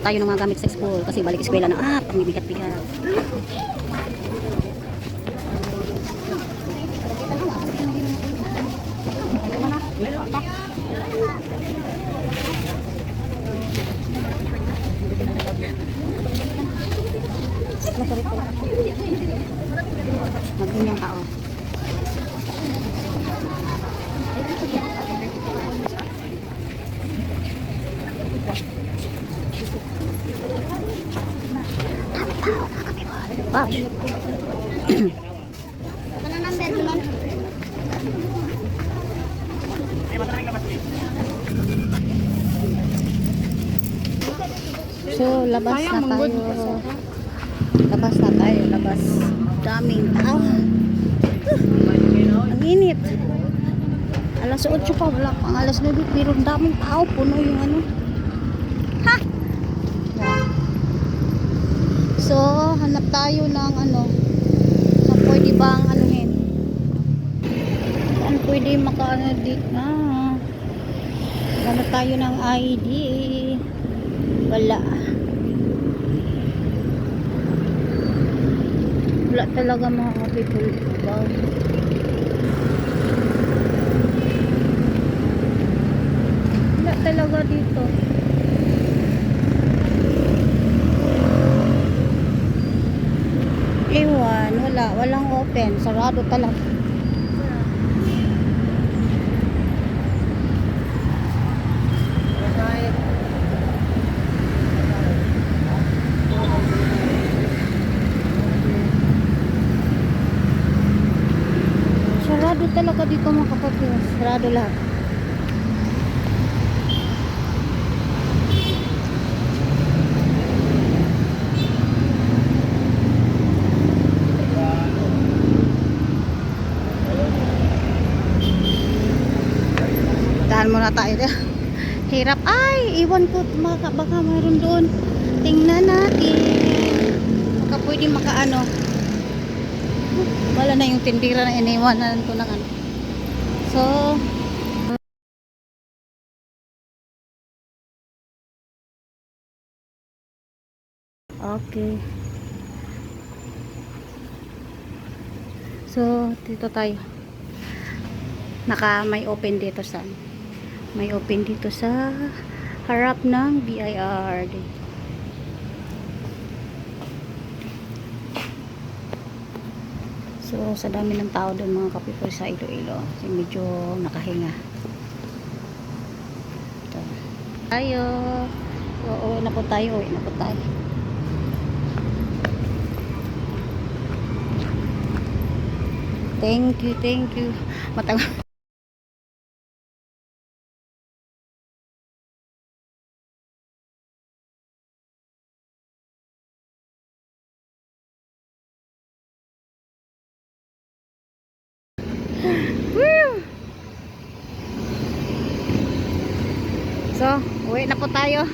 po tayo ng mga gamit sa school kasi balik eskwela na. Ang bigat-bigat. Magandang tao. Wow. So, labas na tayo. Labas na tayo. Labas. Daming tao. Ang init. Alas 8 pa. Wala pang alas 9. Pero daming tao. Puno yung ano. Ha! Yeah. So, hanap tayo ng ano. Sa pwede bang anuhin. Saan pwede makaano dito. Hanap tayo ng ID. Wala. Wala talaga mga people. Wow. Wala talaga dito. Ewan, wala. Walang open. Sarado talaga. Sarado talaga dito mga kapatid. Sarado lahat. Tahan muna tayo dyan. Hirap. Ay, iwan ko. Baka mayroon doon. Tingnan natin. Baka pwede makaano. Wala na yung tindira na iniwanan ko ng ano. So, okay. So, dito tayo. May open dito sa harap ng BIR. So, sa dami ng tao doon mga kapipol sa Iloilo. Kasi medyo nakahinga. Ito. Tayo. Uwi na po tayo. Thank you. Matagal. So, uwi na po tayo.